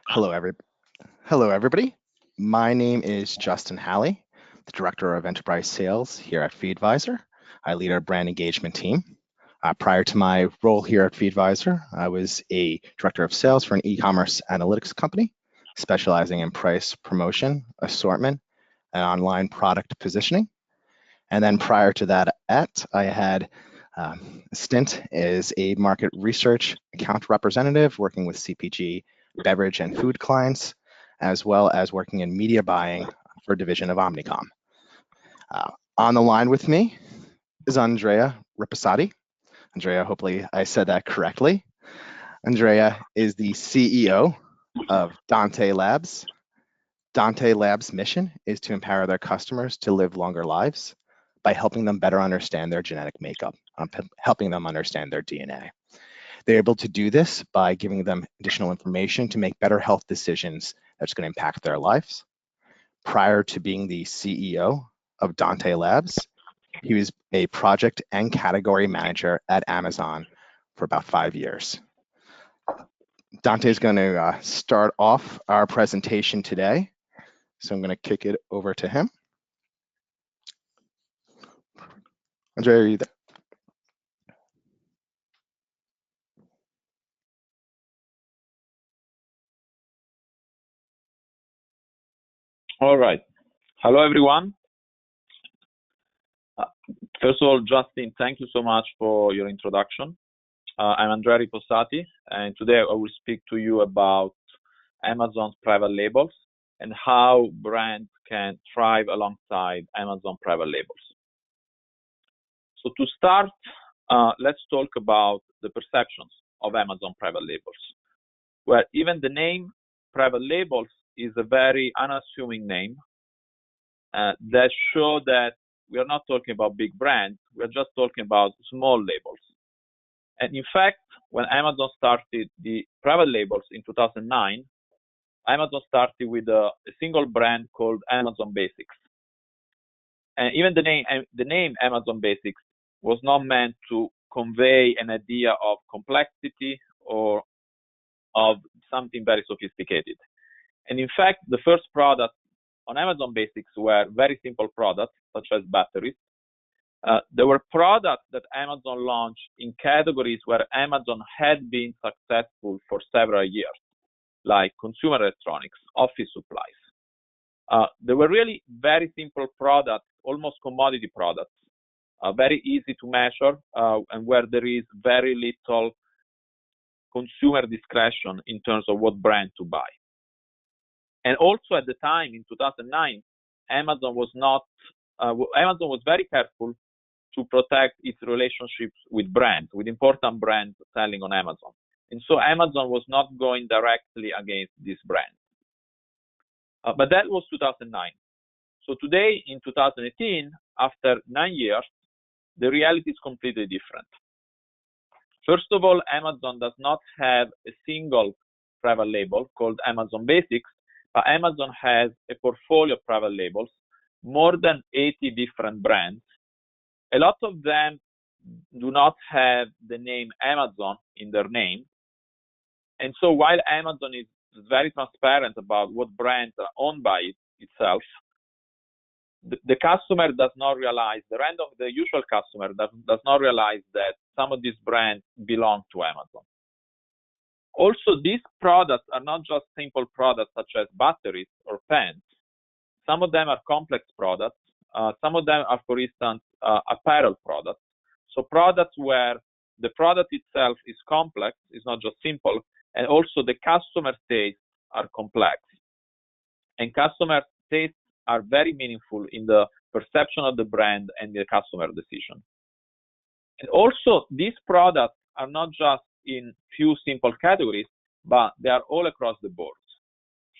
Hello, Hello, everybody. My name is Justin Halley, the Director of Enterprise Sales here at Feedvisor. I lead our brand engagement team. Prior to my role here at Feedvisor, I was a Director of Sales for an e-commerce analytics company, specializing in price, promotion, assortment, and online product positioning. And then prior to that, I had a stint as a market research account representative working with CPG, beverage, and food clients, as well as working in media buying for a division of Omnicom. On the line with me is Andrea Ripasati. Andrea, hopefully I said that correctly. Andrea is the CEO of Dante Labs. Dante Labs' mission is to empower their customers to live longer lives by helping them better understand their genetic makeup, helping them understand their DNA. They're able to do this by giving them additional information to make better health decisions that's going to impact their lives. Prior to being the CEO of Dante Labs, he was a project and category manager at Amazon for about 5 years. Dante is going to start off our presentation today. So I'm going to kick it over to him. Andrea, are you there? All right. Hello, everyone. First of all, Justin, thank you so much for your introduction. I'm Andrea Riposati, and today I will speak to you about Amazon's private labels and how brands can thrive alongside Amazon private labels. So to start, let's talk about the perceptions of Amazon private labels, where even the name private labels is a very unassuming name that show that we are not talking about big brands, we're just talking about small labels. And in fact, when Amazon started the private labels in 2009, Amazon started with a single brand called Amazon Basics. And even the name Amazon Basics was not meant to convey an idea of complexity or of something very sophisticated. And in fact, the first product on Amazon Basics were very simple products, such as batteries. There were products that Amazon launched in categories where Amazon had been successful for several years, like consumer electronics, office supplies. They were really very simple products, almost commodity products, very easy to measure, and where there is very little consumer discretion in terms of what brand to buy. And also at the time, in 2009, Amazon was very careful to protect its relationships with brands, with important brands selling on Amazon. And so Amazon was not going directly against these brands. But that was 2009. So today, in 2018, after 9 years, the reality is completely different. First of all, Amazon does not have a single private label called Amazon Basics, but Amazon has a portfolio of private labels, more than 80 different brands. A lot of them do not have the name Amazon in their name. And so while Amazon is very transparent about what brands are owned by itself, the customer does not realize, the usual customer does not realize that some of these brands belong to Amazon. Also, these products are not just simple products such as batteries or pens. Some of them are complex products. Some of them are, for instance, apparel products. So products where the product itself is complex, is not just simple, and also the customer tastes are complex. And customer tastes are very meaningful in the perception of the brand and the customer decision. And also, these products are not just in few simple categories, but they are all across the board,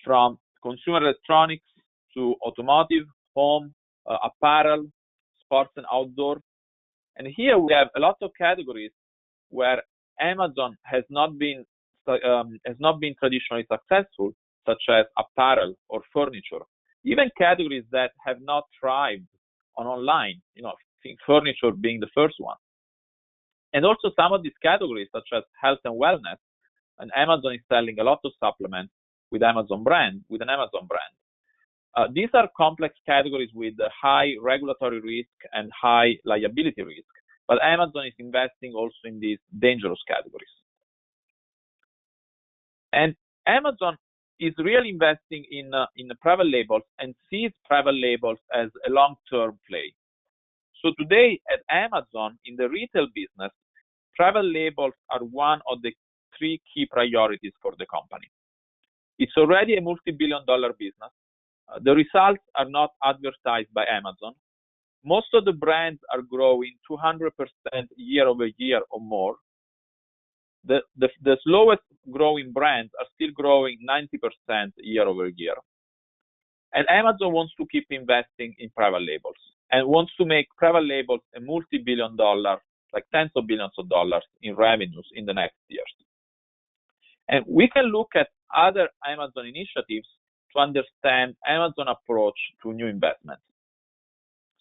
from consumer electronics to automotive, home, apparel, sports and outdoor. And here we have a lot of categories where Amazon has not been traditionally successful, such as apparel or furniture. Even categories that have not thrived on online, furniture being the first one. And also some of these categories, such as health and wellness, and Amazon is selling a lot of supplements. with Amazon brand, with an Amazon brand. These are complex categories with high regulatory risk and high liability risk, but Amazon is investing also in these dangerous categories. And Amazon is really investing in the private labels and sees private labels as a long-term play. So today at Amazon, in the retail business, private labels are one of the three key priorities for the company. It's already a multi-billion-dollar business. The results are not advertised by Amazon. Most of the brands are growing 200% year over year or more. The slowest growing brands are still growing 90% year over year. And Amazon wants to keep investing in private labels and wants to make private labels a multi-billion-dollar, like tens of billions of dollars in revenues in the next years. And we can look at other Amazon initiatives to understand Amazon approach to new investments.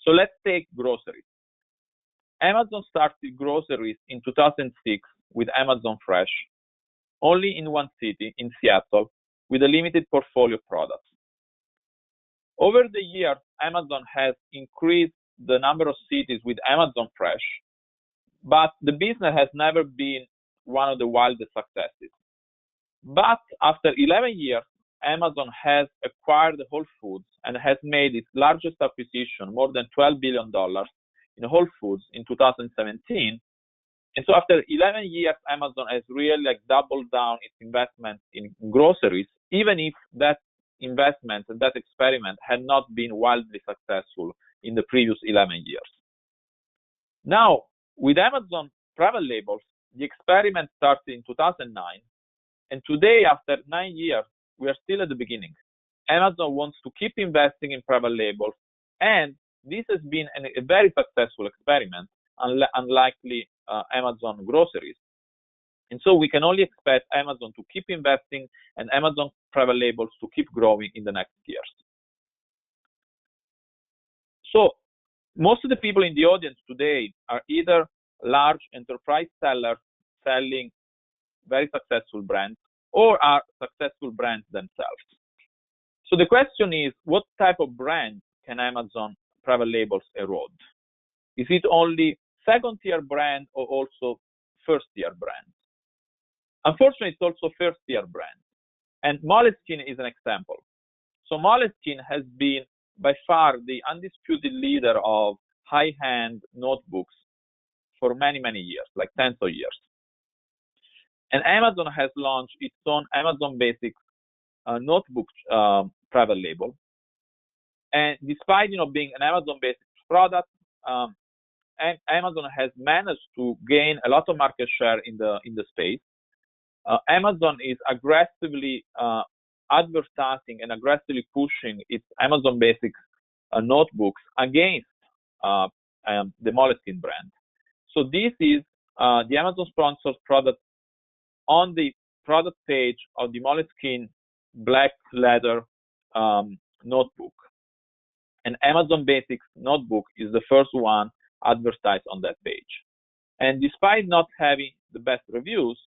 So let's take groceries. Amazon started groceries in 2006 with Amazon Fresh, only in one city, in Seattle, with a limited portfolio of products. Over the years, Amazon has increased the number of cities with Amazon Fresh, but the business has never been one of the wildest successes. But after 11 years, Amazon has acquired Whole Foods and has made its largest acquisition, more than $12 billion in Whole Foods in 2017. And so after 11 years, Amazon has really doubled down its investment in groceries, even if that investment and that experiment had not been wildly successful in the previous 11 years. Now, with Amazon private labels, the experiment started in 2009, and today, after 9 years, we are still at the beginning. Amazon wants to keep investing in private labels, and this has been a very successful experiment, unlikely Amazon groceries. And so we can only expect Amazon to keep investing and Amazon private labels to keep growing in the next years. So most of the people in the audience today are either large enterprise sellers selling very successful brands or are successful brands themselves. So the question is, what type of brand can Amazon private labels erode? Is it only second-tier brand or also first-tier brand? Unfortunately, it's also first-tier brand. And Moleskine is an example. So Moleskine has been by far the undisputed leader of high-end notebooks for many, many years, like tens of years. And Amazon has launched its own Amazon Basics notebook private label. And despite being an Amazon Basics product, Amazon has managed to gain a lot of market share in the space. Amazon is aggressively advertising and aggressively pushing its Amazon Basics notebooks against the Moleskine brand. So this is the Amazon sponsored product on the product page of the Moleskine black leather notebook. And Amazon Basics notebook is the first one advertised on that page. And despite not having the best reviews,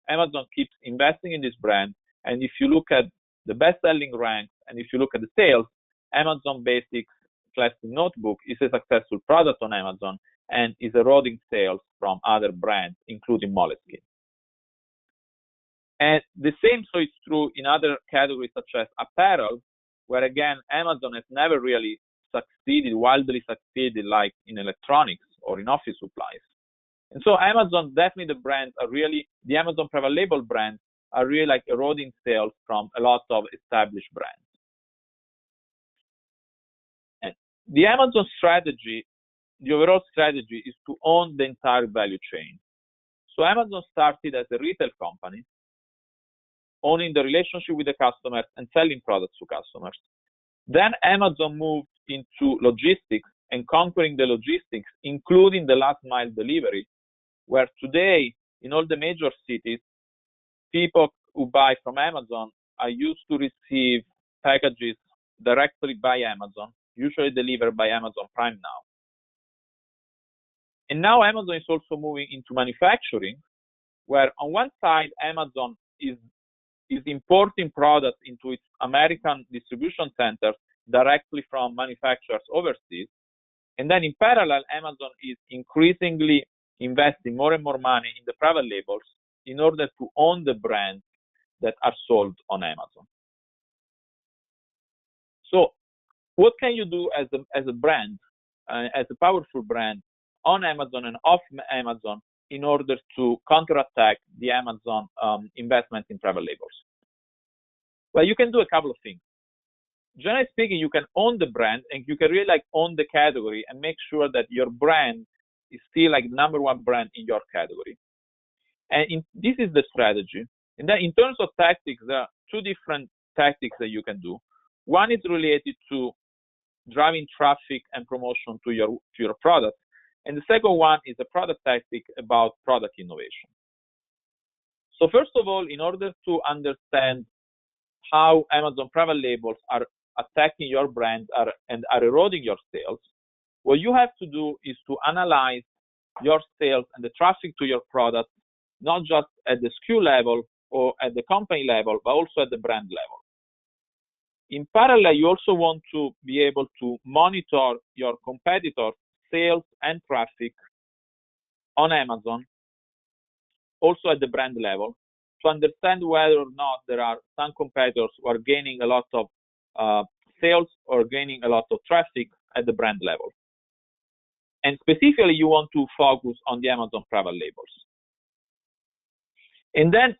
Amazon keeps investing in this brand. And if you look at the best-selling ranks and if you look at the sales, Amazon Basics Classic Notebook is a successful product on Amazon and is eroding sales from other brands, including Moleskine. And the same so is true in other categories such as apparel, where again, Amazon has never really wildly succeeded like in electronics or in office supplies. And so Amazon, definitely the brands are really, the Amazon private label brands are really eroding sales from a lot of established brands. And the Amazon strategy, the overall strategy is to own the entire value chain. So Amazon started as a retail company, owning the relationship with the customers and selling products to customers. Then Amazon moved into logistics and conquering the logistics, including the last mile delivery, where today in all the major cities, people who buy from Amazon are used to receive packages directly by Amazon, usually delivered by Amazon Prime now. And now Amazon is also moving into manufacturing, where on one side, Amazon is is importing products into its American distribution centers directly from manufacturers overseas. And then in parallel, Amazon is increasingly investing more and more money in the private labels in order to own the brands that are sold on Amazon. So what can you do as a brand, as a powerful brand on Amazon and off Amazon in order to counterattack the Amazon investment in private labels? Well, you can do a couple of things. Generally speaking, you can own the brand and you can really own the category and make sure that your brand is still number one brand in your category. And this is the strategy. And then in terms of tactics, there are two different tactics that you can do. One is related to driving traffic and promotion to your product. And the second one is a product tactic about product innovation. So first of all, in order to understand how Amazon private labels are attacking your brand and are eroding your sales, what you have to do is to analyze your sales and the traffic to your product, not just at the SKU level or at the company level, but also at the brand level. In parallel, you also want to be able to monitor your competitors' sales and traffic on Amazon, also at the brand level, to understand whether or not there are some competitors who are gaining a lot of sales or gaining a lot of traffic at the brand level. And specifically, you want to focus on the Amazon private labels. And then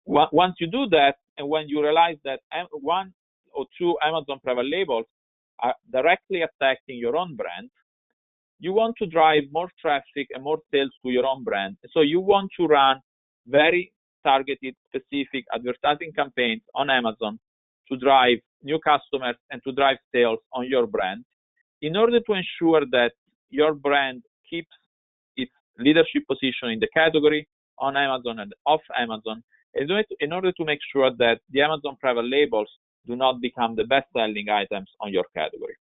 once you do that, and when you realize that one or two Amazon private labels are directly attacking your own brand, you want to drive more traffic and more sales to your own brand. So you want to run very targeted, specific advertising campaigns on Amazon to drive new customers and to drive sales on your brand in order to ensure that your brand keeps its leadership position in the category on Amazon and off Amazon, in order to make sure that the Amazon private labels do not become the best-selling items on your category.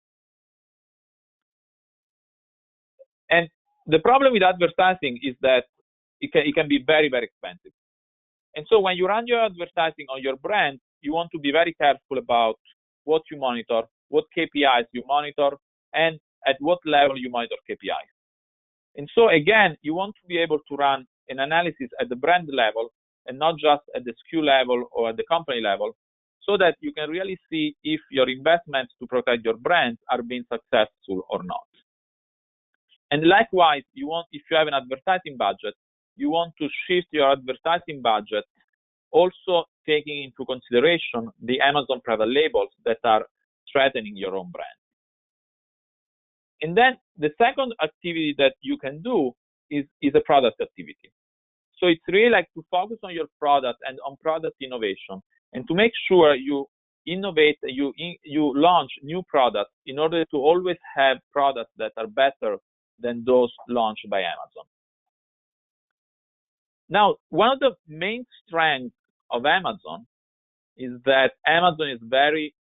And the problem with advertising is that it can be very, very expensive. And so when you run your advertising on your brand, you want to be very careful about what you monitor, what KPIs you monitor, and at what level you monitor KPIs. And so again, you want to be able to run an analysis at the brand level and not just at the SKU level or at the company level, so that you can really see if your investments to protect your brand are being successful or not. And likewise, if you have an advertising budget, you want to shift your advertising budget, also taking into consideration the Amazon private labels that are threatening your own brand. And then the second activity that you can do is a product activity. So it's really to focus on your product and on product innovation, and to make sure you innovate, you launch new products in order to always have products that are better than those launched by Amazon. Now, one of the main strengths of Amazon is that Amazon is a very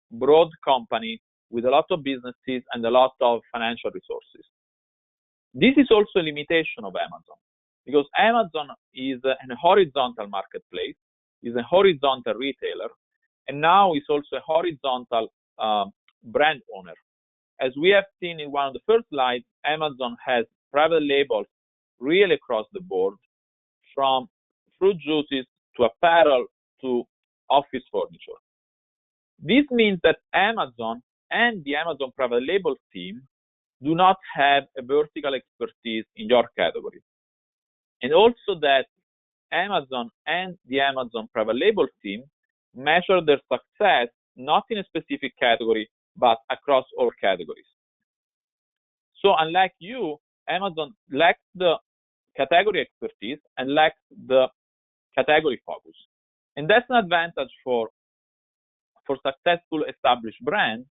broad company with a lot of businesses and a lot of financial resources. This is also a limitation of Amazon, because Amazon is a horizontal marketplace, is a horizontal retailer, and now is also a horizontal brand owner. As we have seen in one of the first slides, Amazon has private labels really across the board, from fruit juices to apparel to office furniture. This means that Amazon and the Amazon private label team do not have a vertical expertise in your category. And also that Amazon and the Amazon private label team measure their success not in a specific category, but across all categories. So unlike you, Amazon lacks the category expertise and lacks the category focus. And that's an advantage for successful established brands,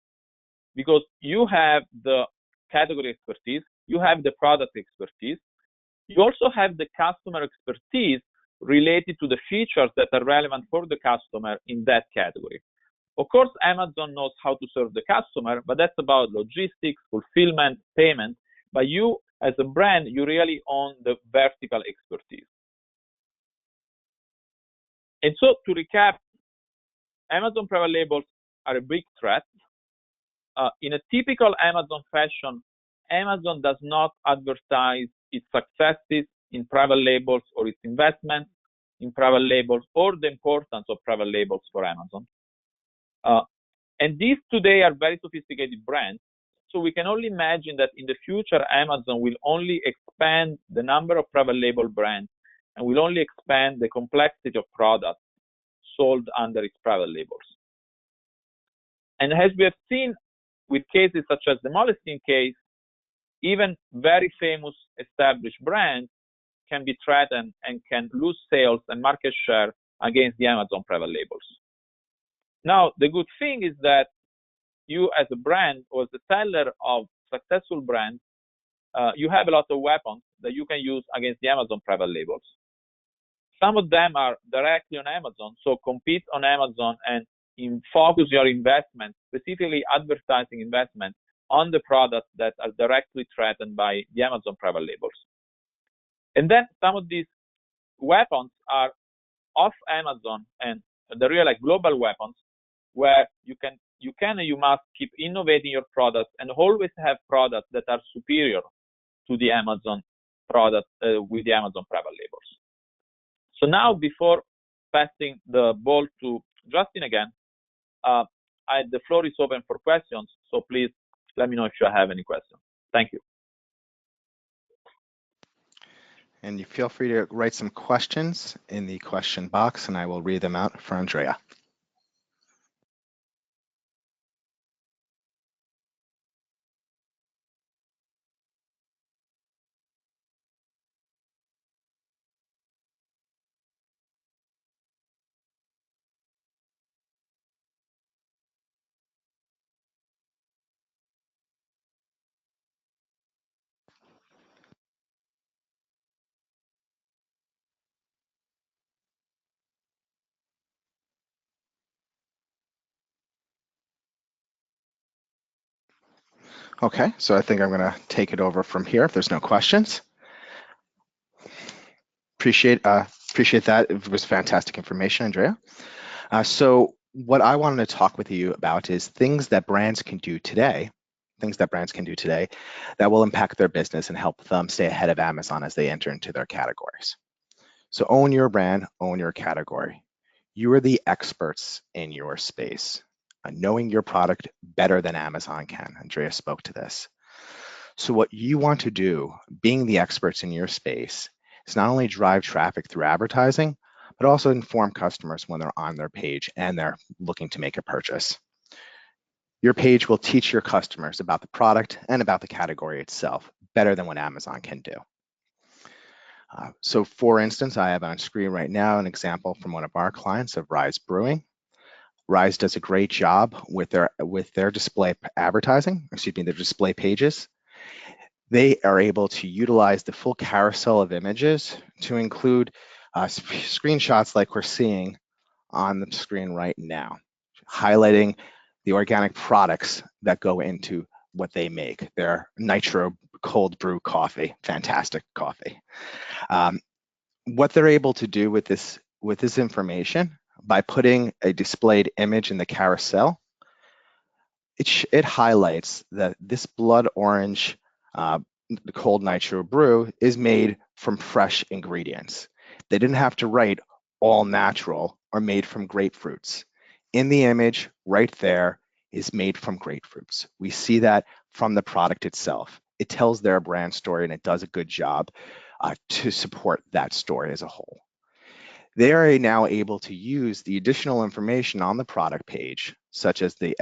because you have the category expertise, you have the product expertise, you also have the customer expertise related to the features that are relevant for the customer in that category. Of course, Amazon knows how to serve the customer, but that's about logistics, fulfillment, payment. But you, as a brand, you really own the vertical expertise. And so to recap, Amazon private labels are a big threat. In a typical Amazon fashion, Amazon does not advertise its successes in private labels or its investments in private labels or the importance of private labels for Amazon. And these today are very sophisticated brands. So we can only imagine that in the future, Amazon will only expand the number of private label brands and will only expand the complexity of products sold under its private labels. And as we have seen with cases such as the Moleskine case, even very famous established brands can be threatened and can lose sales and market share against the Amazon private labels. Now, the good thing is that you as a brand or as the seller of successful brands, you have a lot of weapons that you can use against the Amazon private labels. Some of them are directly on Amazon, so compete on Amazon and focus your investment, specifically advertising investment, on the products that are directly threatened by the Amazon private labels. And then some of these weapons are off Amazon and the real like global weapons, where you can and you must keep innovating your products and always have products that are superior to the Amazon product with the Amazon private labels. So now, before passing the ball to Justin again, the floor is open for questions. So please let me know if you have any questions. Thank you. And you feel free to write some questions in the question box, and I will read them out for Andrea. Okay, so I think I'm going to take it over from here if there's no questions. Appreciate that. It was fantastic information, Andrea. So what I wanted to talk with you about is things that brands can do today, that will impact their business and help them stay ahead of Amazon as they enter into their categories. So own your brand, own your category. You are the experts in your space, knowing your product better than Amazon can. Andrea spoke to this. So what you want to do, being the experts in your space, is not only drive traffic through advertising, but also inform customers when they're on their page and they're looking to make a purchase. Your page will teach your customers about the product and about the category itself better than what Amazon can do. So for instance, I have on screen right now an example from one of our clients of Rise Brewing. Rise does a great job with their display advertising, their display pages. They are able to utilize the full carousel of images to include screenshots like we're seeing on the screen right now, highlighting the organic products that go into what they make. Their nitro cold brew coffee, fantastic coffee. What they're able to do with this information by putting a displayed image in the carousel, it highlights that this blood orange the cold nitro brew is made from fresh ingredients. They didn't have to write all natural or made from grapefruits. In the image right there is made from grapefruits. We see that from the product itself. It tells their brand story and it does a good job to support that story as a whole. They are now able to use the additional information on the product page, such as the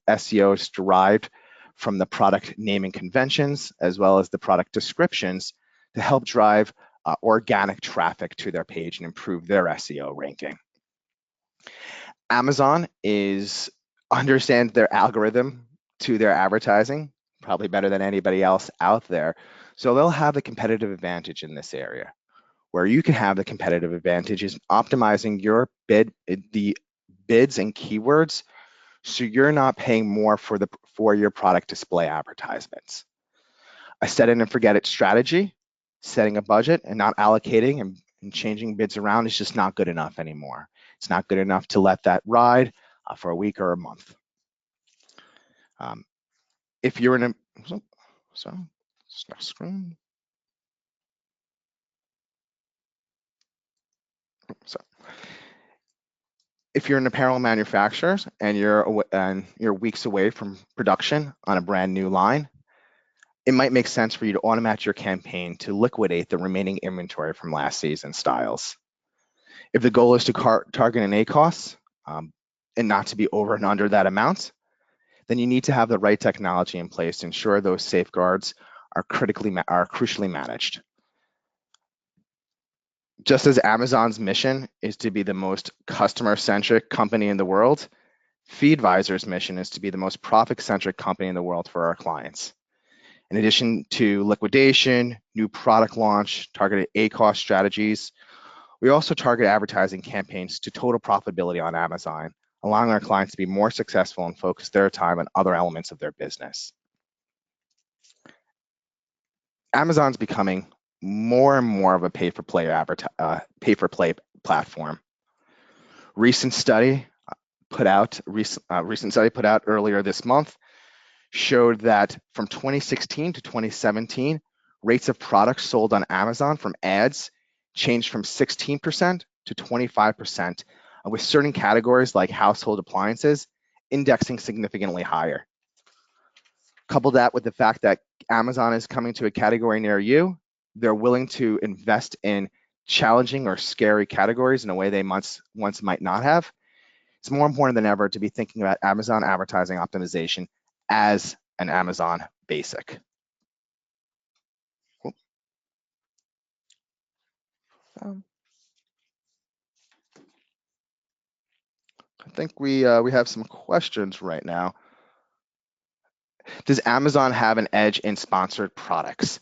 SEOs derived from the product naming conventions, as well as the product descriptions, to help drive organic traffic to their page and improve their SEO ranking. Amazon understands their algorithm to their advertising, probably better than anybody else out there. So they'll have a competitive advantage in this area. Where you can have the competitive advantage is optimizing your the bids and keywords, so you're not paying more for your product display advertisements. A set it and forget it strategy, setting a budget and not allocating and and changing bids around is just not good enough anymore. It's not good enough to let that ride for a week or a month. If you're in a, sorry, screen. So if you're an apparel manufacturer and you're weeks away from production on a brand new line, it might make sense for you to automate your campaign to liquidate the remaining inventory from last season's styles. If the goal is to target an ACOS and not to be over and under that amount, then you need to have the right technology in place to ensure those safeguards are crucially managed. Just as Amazon's mission is to be the most customer-centric company in the world, Feedvisor's mission is to be the most profit-centric company in the world for our clients. In addition to liquidation, new product launch, targeted ACOS strategies, we also target advertising campaigns to total profitability on Amazon, allowing our clients to be more successful and focus their time on other elements of their business. Amazon's becoming more and more of a pay-for-play platform. Recent study put out earlier this month showed that from 2016 to 2017, rates of products sold on Amazon from ads changed from 16% to 25%, with certain categories like household appliances indexing significantly higher. Couple that with the fact that Amazon is coming to a category near you, they're willing to invest in challenging or scary categories in a way they once might not have. It's more important than ever to be thinking about Amazon advertising optimization as an Amazon basic. I think we have some questions right now. Does Amazon have an edge in sponsored products?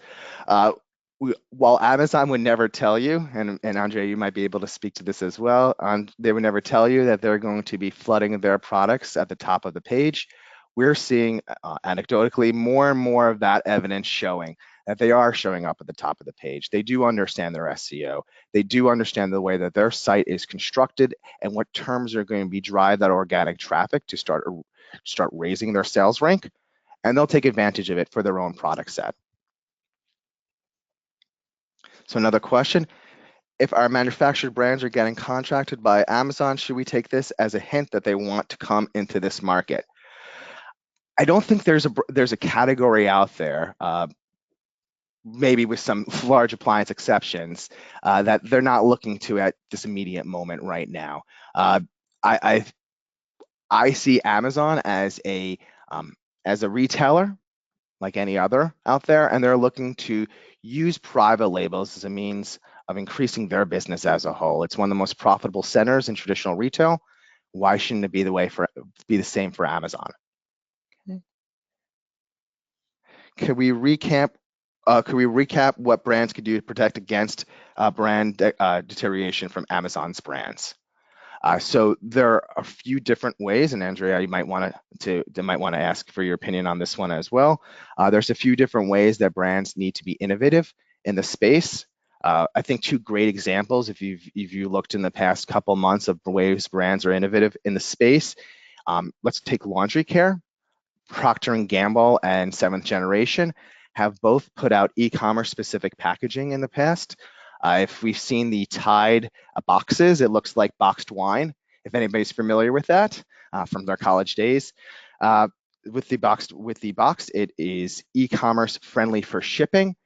While Amazon would never tell you, and Andre, you might be able to speak to this as well, they would never tell you that they're going to be flooding their products at the top of the page. We're seeing anecdotally more and more of that evidence showing that they are showing up at the top of the page. They do understand their SEO. They do understand the way that their site is constructed and what terms are going to drive that organic traffic to start raising their sales rank, and they'll take advantage of it for their own product set. So another question, if our manufactured brands are getting contracted by Amazon, should we take this as a hint that they want to come into this market? I don't think there's a category out there, maybe with some large appliance exceptions, that they're not looking to at this immediate moment right now. I see Amazon as a retailer like any other out there, and they're looking to use private labels as a means of increasing their business as a whole. It's one of the most profitable centers in traditional retail. Why shouldn't it be the same for Amazon? Could we recap what brands could do to protect against brand deterioration from Amazon's brands? So there are a few different ways, and Andrea, you might want to ask for your opinion on this one as well. There's a few different ways that brands need to be innovative in the space. I think two great examples, if you looked in the past couple months of ways brands are innovative in the space. Let's take laundry care. Procter & Gamble and Seventh Generation have both put out e-commerce specific packaging in the past. If we've seen the Tide boxes, it looks like boxed wine, if anybody's familiar with that from their college days. With the box, it is e-commerce friendly for shipping.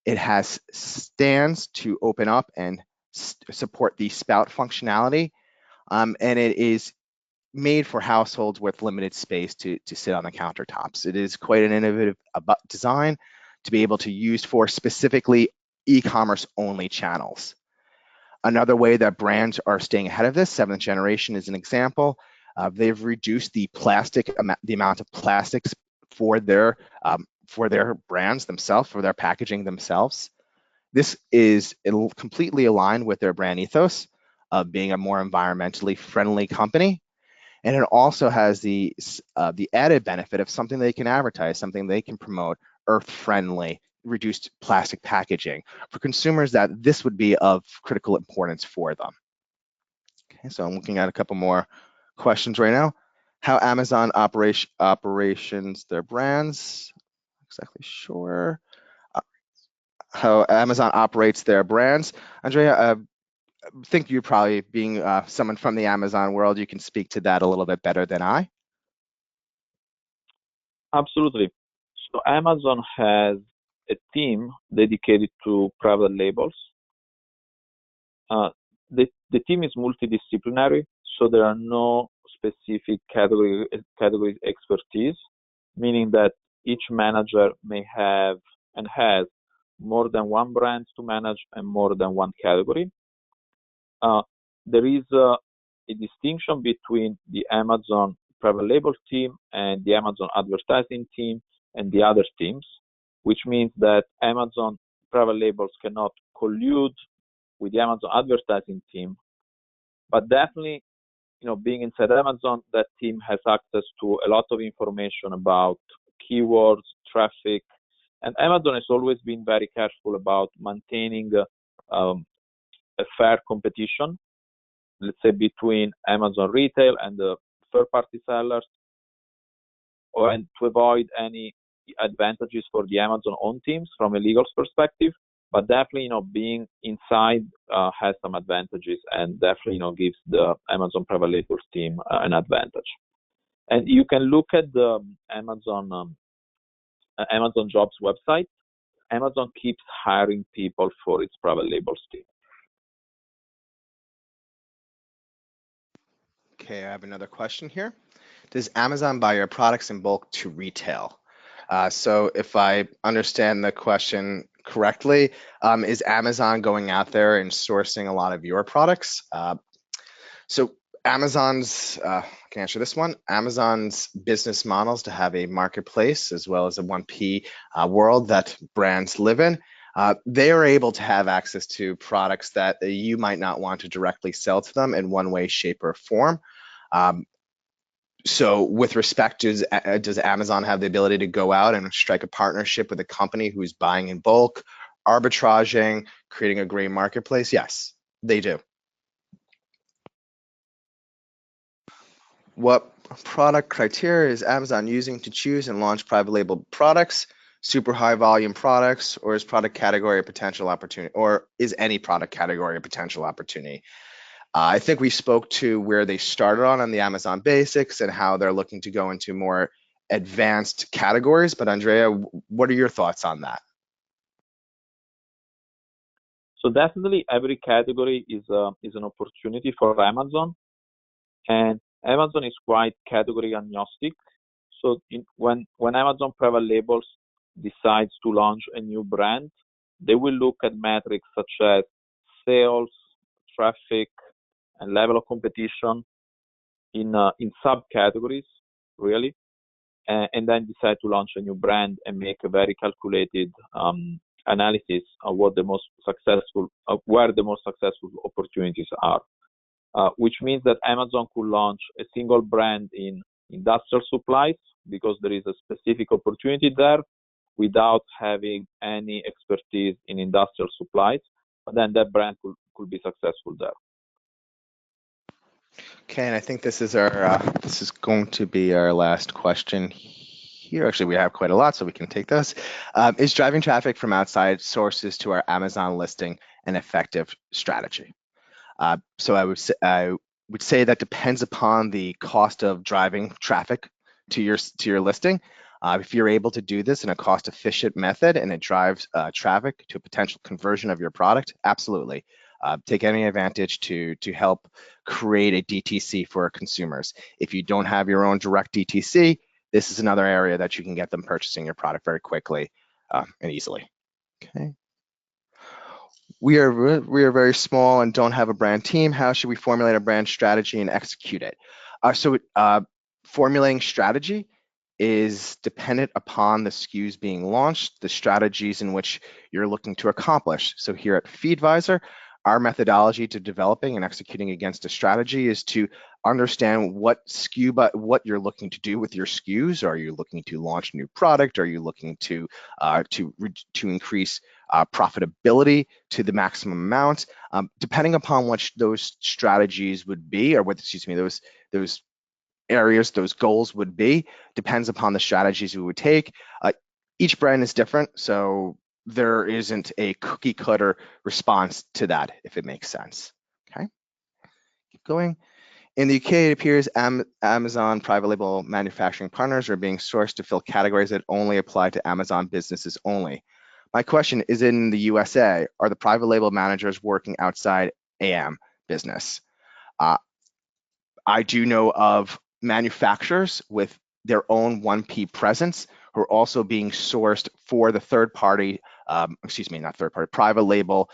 It has stands to open up and support the spout functionality, and it is made for households with limited space to sit on the countertops. It is quite an innovative design to be able to use for specifically e-commerce only channels. Another way that brands are staying ahead of this, Seventh Generation is an example. They've reduced the amount of plastics for their brands themselves, for their packaging themselves. This is completely aligned with their brand ethos of being a more environmentally friendly company. And it also has the added benefit of something they can advertise, something they can promote, earth-friendly reduced plastic packaging for consumers that this would be of critical importance for them. Okay, so I'm looking at a couple more questions right now. How Amazon operations their brands. Not exactly sure. How Amazon operates their brands. Andrea, I think you probably, being someone from the Amazon world, you can speak to that a little bit better than I. Absolutely. So Amazon has a team dedicated to private labels. The team is multidisciplinary, so there are no specific category expertise, meaning that each manager may have and has more than one brand to manage and more than one category. There is a distinction between the Amazon private label team and the Amazon advertising team and the other teams, which means that Amazon private labels cannot collude with the Amazon advertising team, but definitely, being inside Amazon, that team has access to a lot of information about keywords, traffic, and Amazon has always been very careful about maintaining a fair competition, let's say between Amazon retail and the third-party sellers, and to avoid any advantages for the Amazon own teams from a legal perspective. But definitely, being inside has some advantages, and definitely, gives the Amazon private labels team an advantage. And you can look at the Amazon Jobs website. Amazon keeps hiring people for its private labels team. Okay, I have another question here. Does Amazon buy your products in bulk to retail? So if I understand the question correctly, is Amazon going out there and sourcing a lot of your products? So Amazon's, I can answer this one. Amazon's business models to have a marketplace as well as a 1P world that brands live in. They are able to have access to products that you might not want to directly sell to them in one way, shape, or form. So with respect to, does Amazon have the ability to go out and strike a partnership with a company who's buying in bulk, arbitraging, creating a great marketplace? Yes, they do. What product criteria is Amazon using to choose and launch private label products, super high volume products, or is product category a potential opportunity, or is any product category a potential opportunity? I think we spoke to where they started on the Amazon basics and how they're looking to go into more advanced categories. But Andrea, what are your thoughts on that? So definitely every category is an opportunity for Amazon, and Amazon is quite category agnostic. So when Amazon private labels decides to launch a new brand, they will look at metrics such as sales, traffic, and level of competition in subcategories, really, and then decide to launch a new brand and make a very calculated analysis of where the most successful opportunities are. Which means that Amazon could launch a single brand in industrial supplies because there is a specific opportunity there without having any expertise in industrial supplies, but then that brand could be successful there. Okay, and I think this is going to be our last question here. Actually, we have quite a lot, so we can take those. Is driving traffic from outside sources to our Amazon listing an effective strategy? So I would say that depends upon the cost of driving traffic to your listing. If you're able to do this in a cost-efficient method and it drives traffic to a potential conversion of your product, absolutely. Take any advantage to help create a DTC for consumers. If you don't have your own direct DTC, this is another area that you can get them purchasing your product very quickly and easily. Okay. We are very small and don't have a brand team. How should we formulate a brand strategy and execute it? Formulating strategy is dependent upon the SKUs being launched, the strategies in which you're looking to accomplish. So here at Feedvisor, Our methodology to developing and executing against a strategy is to understand what SKU, but what you're looking to do with your SKUs. Are you looking to launch a new product? Are you looking to increase profitability to the maximum amount? Depending upon what those strategies would be, or what, excuse me, those areas, those goals would be, depends upon the strategies we would take. Each brand is different, so there isn't a cookie cutter response to that, if it makes sense. Okay, keep going. In the UK, it appears Amazon private label manufacturing partners are being sourced to fill categories that only apply to Amazon businesses only. My question is, in the USA, are the private label managers working outside AM business? I do know of manufacturers with their own 1P presence who are also being sourced for the third party, not third party, private label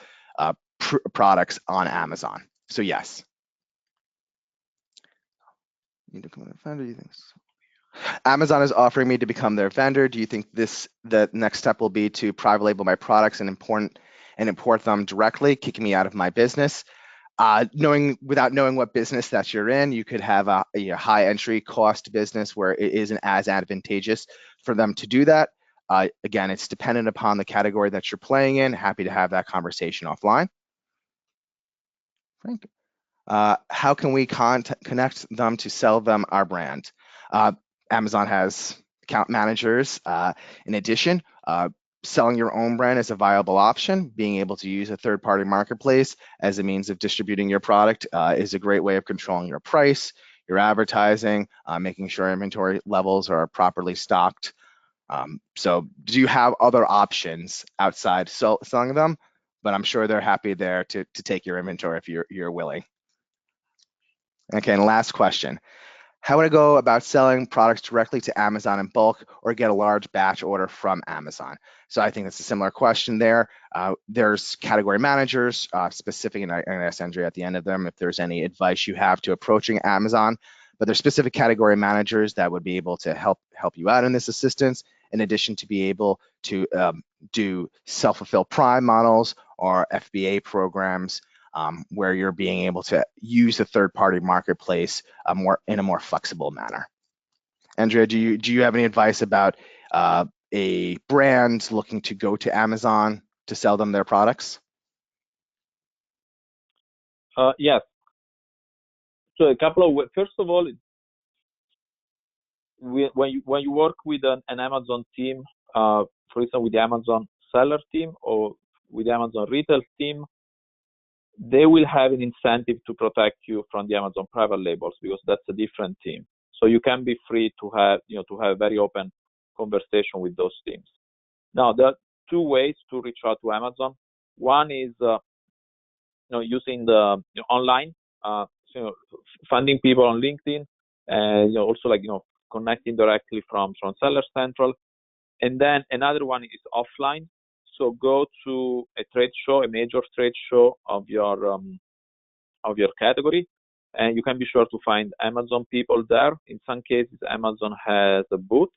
products on Amazon. So yes. Need to come in a vendor, do you think? Amazon is offering me to become their vendor. Do you think the next step will be to private label my products and import them directly, kicking me out of my business? Without knowing what business that you're in, you could have a high entry cost business where it isn't as advantageous for them to do that. Again, it's dependent upon the category that you're playing in. Happy to have that conversation offline. Frank, how can we connect them to sell them our brand? Amazon has account managers. In addition, selling your own brand is a viable option. Being able to use a third-party marketplace as a means of distributing your product is a great way of controlling your price, your advertising, making sure inventory levels are properly stocked. So do you have other options outside selling them? But I'm sure they're happy there to take your inventory if you're willing. Okay, and last question. How would I go about selling products directly to Amazon in bulk or get a large batch order from Amazon? So I think that's a similar question there. There's category managers, specific, and I'm going to ask Andrea at the end of them if there's any advice you have to approaching Amazon, but there's specific category managers that would be able to help you out in this assistance, in addition to be able to do self-fulfill prime models or FBA programs, where you're being able to use a third-party marketplace in a more flexible manner. Andrea, do you have any advice about a brand looking to go to Amazon to sell them their products? Yes. So a couple of ways. First of all, when you work with an Amazon team, for instance, with the Amazon seller team or with the Amazon retail team, they will have an incentive to protect you from the Amazon private labels because that's a different team. So you can be free to have very open conversation with those teams. Now, there are two ways to reach out to Amazon. One is using the online, finding people on LinkedIn, and also connecting directly from Seller Central. And then another one is offline. So go to a trade show, a major trade show of your category, and you can be sure to find Amazon people there. In some cases, Amazon has a booth.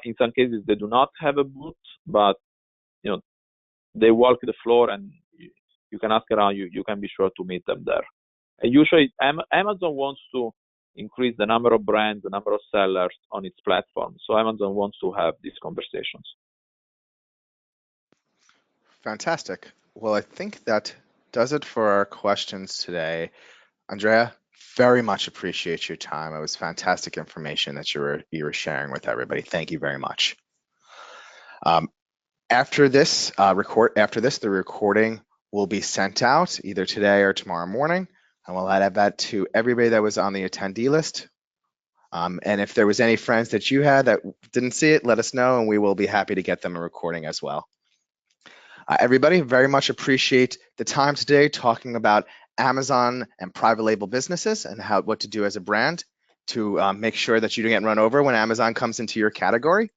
In some cases, they do not have a booth, but they walk the floor, and you can ask around. You can be sure to meet them there. And usually, Amazon wants to increase the number of brands, the number of sellers on its platform. So Amazon wants to have these conversations. Fantastic. Well, I think that does it for our questions today. Andrea, very much appreciate your time. It was fantastic information that you were sharing with everybody. Thank you very much. After this, the recording will be sent out either today or tomorrow morning, and we'll add that to everybody that was on the attendee list. And if there was any friends that you had that didn't see it, let us know, and we will be happy to get them a recording as well. Everybody, very much appreciate the time today talking about Amazon and private label businesses and what to do as a brand to make sure that you don't get run over when Amazon comes into your category.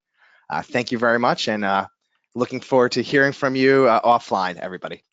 Thank you very much, and looking forward to hearing from you offline, everybody.